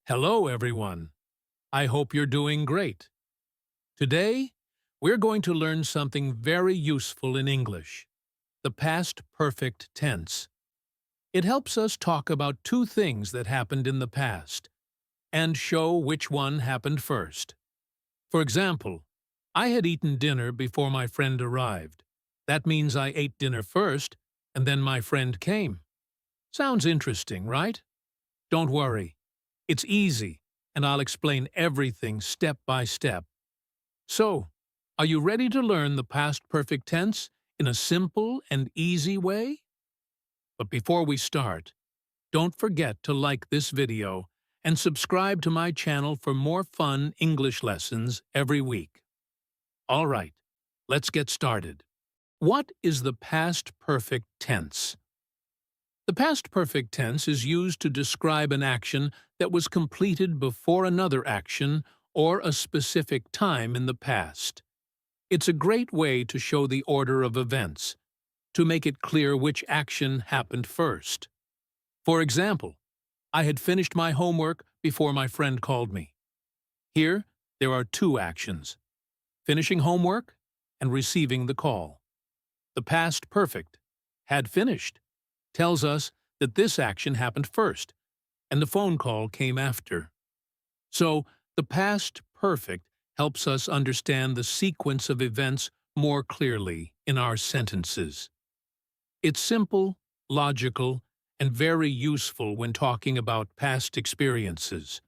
Hello, everyone. I hope you're doing great. Today, we're going to learn something very useful in English, the past perfect tense. It helps us talk about two things that happened in the past and show which one happened first. For example, I had eaten dinner before my friend arrived. That means I ate dinner first, and then my friend came. Sounds interesting, right? Don't worry. It's easy, and I'll explain everything step by step. So, are you ready to learn the past perfect tense in a simple and easy way? But before we start, don't forget to like this video and subscribe to my channel for more fun English lessons every week. All right, let's get started. What is the past perfect tense? The past perfect tense is used to describe an action that was completed before another action or a specific time in the past. It's a great way to show the order of events, to make it clear which action happened first. For example, I had finished my homework before my friend called me. Here, there are two actions: finishing homework and receiving the call. The past perfect, had finished, tells us that this action happened first, and the phone call came after. So, the past perfect helps us understand the sequence of events more clearly in our sentences. It's simple, logical, and very useful when talking about past experiences.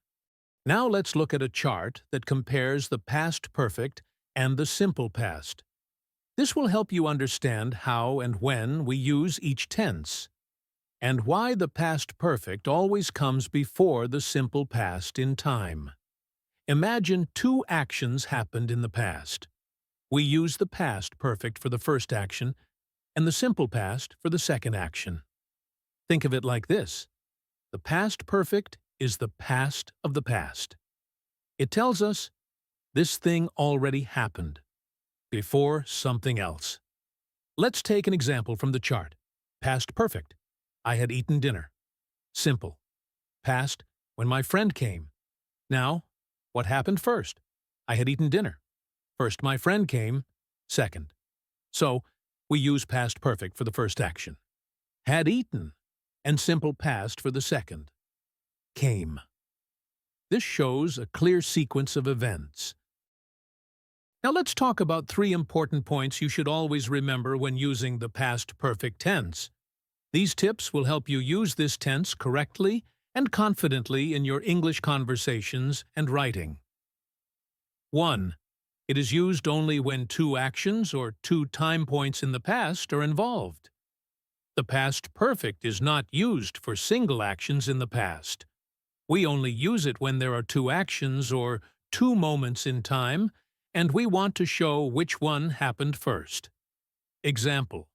Now let's look at a chart that compares the past perfect and the simple past. This will help you understand how and when we use each tense, and why the past perfect always comes before the simple past in time. Imagine two actions happened in the past. We use the past perfect for the first action and the simple past for the second action. Think of it like this: the past perfect is the past of the past. It tells us this thing already happened, before something else. Let's take an example from the chart. Past perfect: I had eaten dinner. Simple. Past: when my friend came. Now, what happened first? I had eaten dinner. First my friend came, second. So, we use past perfect for the first action. Had eaten, and simple past for the second. Came. This shows a clear sequence of events. Now let's talk about three important points you should always remember when using the past perfect tense. These tips will help you use this tense correctly and confidently in your English conversations and writing. 1. It is used only when two actions or two time points in the past are involved. The past perfect is not used for single actions in the past. We only use it when there are two actions or two moments in time, and we want to show which one happened first. Example: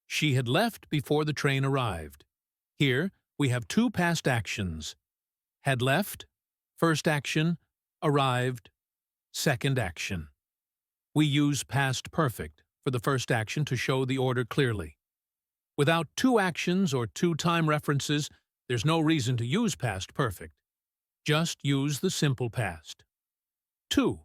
she had left before the train arrived. Here, we have two past actions: had left, first action; arrived, second action. We use past perfect for the first action to show the order clearly. Without two actions or two time references, there's no reason to use past perfect. Just use the simple past. 2.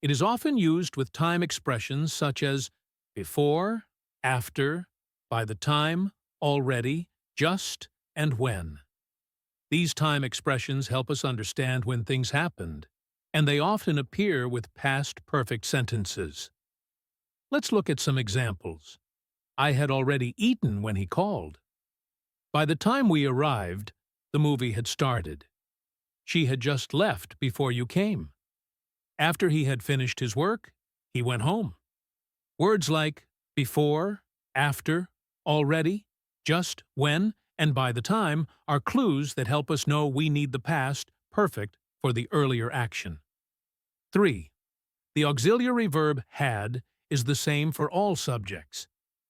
It is often used with time expressions such as before, after, by the time, already, just, and when. These time expressions help us understand when things happened, and they often appear with past perfect sentences. Let's look at some examples. I had already eaten when he called. By the time we arrived, the movie had started. She had just left before you came. After he had finished his work, he went home. Words like before, after, already, just, when, and by the time are clues that help us know we need the past perfect for the earlier action. 3. The auxiliary verb had is the same for all subjects.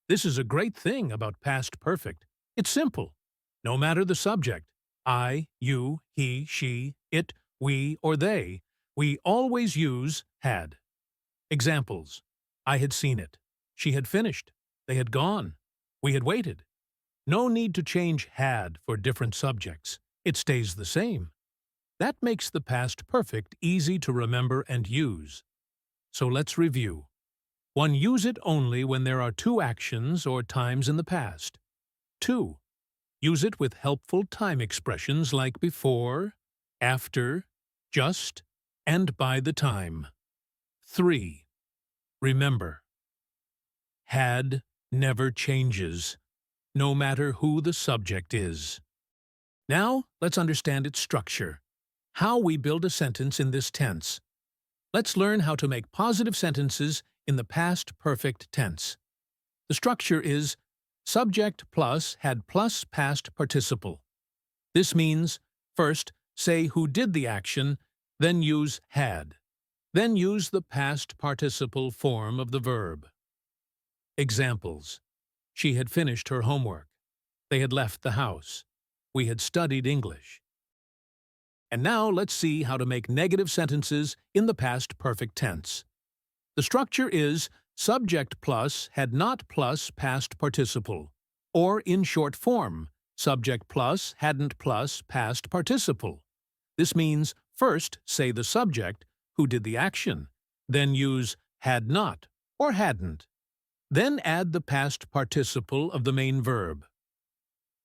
This is a great thing about past perfect. It's simple. No matter the subject, I, you, he, she, it, we, or they, we always use had. Examples: I had seen it. She had finished. They had gone. We had waited. No need to change had for different subjects. It stays the same. That makes the past perfect easy to remember and use. So let's review. 1. Use it only when there are two actions or times in the past. 2. Use it with helpful time expressions like before, after, just, and by the time. 3. Remember, had never changes, no matter who the subject is. Now, let's understand its structure. How we build a sentence in this tense. Let's learn how to make positive sentences in the past perfect tense. The structure is subject plus had plus past participle. This means, first, say who did the action, then use had. Then use the past participle form of the verb. Examples. She had finished her homework. They had left the house. We had studied English. And now let's see how to make negative sentences in the past perfect tense. The structure is subject plus had not plus past participle, or in short form, subject plus hadn't plus past participle. This means first say the subject, who did the action, then use had not or hadn't. Then add the past participle of the main verb.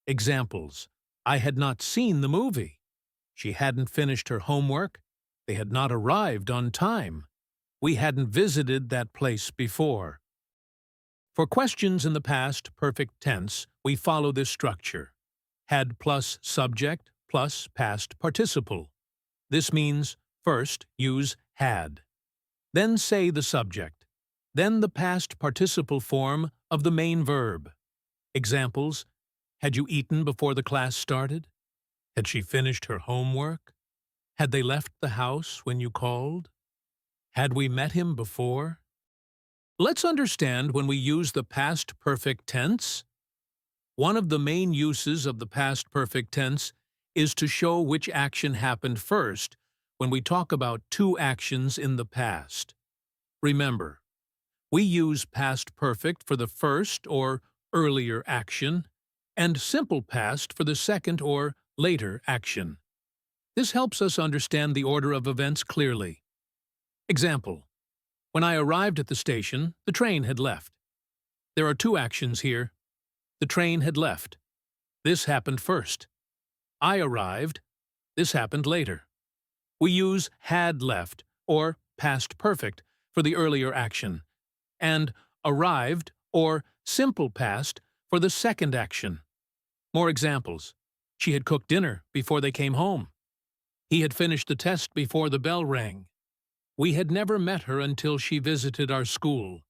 Examples. I had not seen the movie. She hadn't finished her homework. They had not arrived on time. We hadn't visited that place before. For questions in the past perfect tense, we follow this structure. Had plus subject plus past participle. This means, first, use had. Then say the subject. Then the past participle form of the main verb. Examples. Had you eaten before the class started? Had she finished her homework? Had they left the house when you called? Had we met him before? Let's understand when we use the past perfect tense. One of the main uses of the past perfect tense is to show which action happened first when we talk about two actions in the past. Remember, we use past perfect for the first or earlier action and simple past for the second or later action. This helps us understand the order of events clearly. Example. When I arrived at the station, the train had left. There are two actions here. The train had left. This happened first. I arrived. This happened later. We use had left, or past perfect, for the earlier action, and arrived, or simple past, for the second action. More examples. She had cooked dinner before they came home. He had finished the test before the bell rang. We had never met her until she visited our school.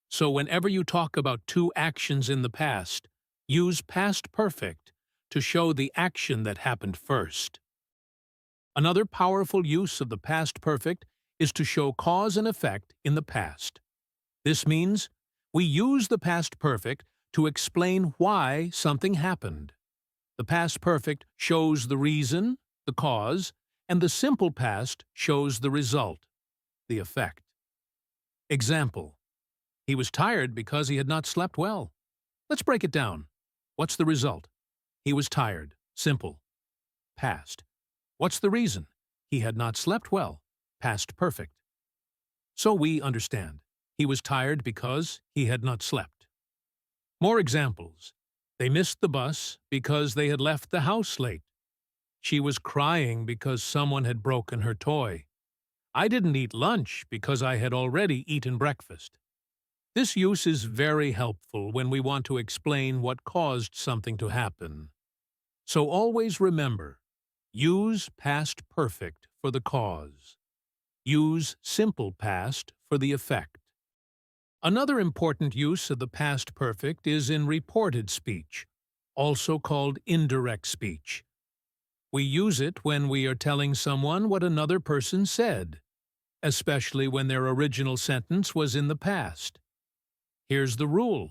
So whenever you talk about two actions in the past, use past perfect to show the action that happened first. Another powerful use of the past perfect is to show cause and effect in the past. This means we use the past perfect to explain why something happened. The past perfect shows the reason, the cause, and the simple past shows the result, the effect. Example. He was tired because he had not slept well. Let's break it down. What's the result? He was tired. Simple. Past. What's the reason? He had not slept well. Past perfect. So we understand. He was tired because he had not slept. More examples. They missed the bus because they had left the house late. She was crying because someone had broken her toy. I didn't eat lunch because I had already eaten breakfast. This use is very helpful when we want to explain what caused something to happen. So always remember, use past perfect for the cause. Use simple past for the effect. Another important use of the past perfect is in reported speech, also called indirect speech. We use it when we are telling someone what another person said, especially when their original sentence was in the past. Here's the rule.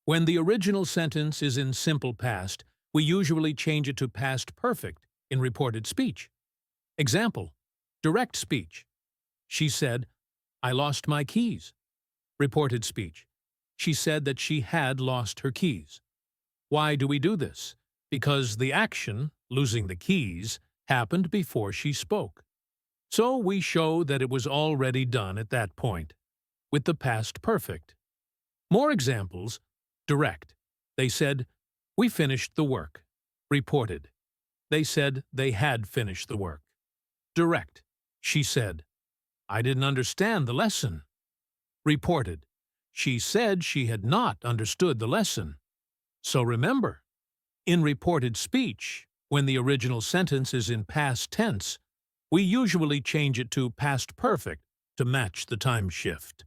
When the original sentence is in simple past, we usually change it to past perfect in reported speech. Example, direct speech. She said, I lost my keys. Reported speech. She said that she had lost her keys. Why do we do this? Because the action, losing the keys, happened before she spoke. So we show that it was already done at that point, with the past perfect. More examples. Direct. They said, "We finished the work." Reported. They said they had finished the work. Direct. She said, "I didn't understand the lesson." Reported. She said she had not understood the lesson. So remember, in reported speech, when the original sentence is in past tense, we usually change it to past perfect to match the time shift.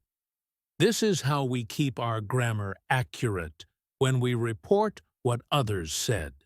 This is how we keep our grammar accurate when we report what others said.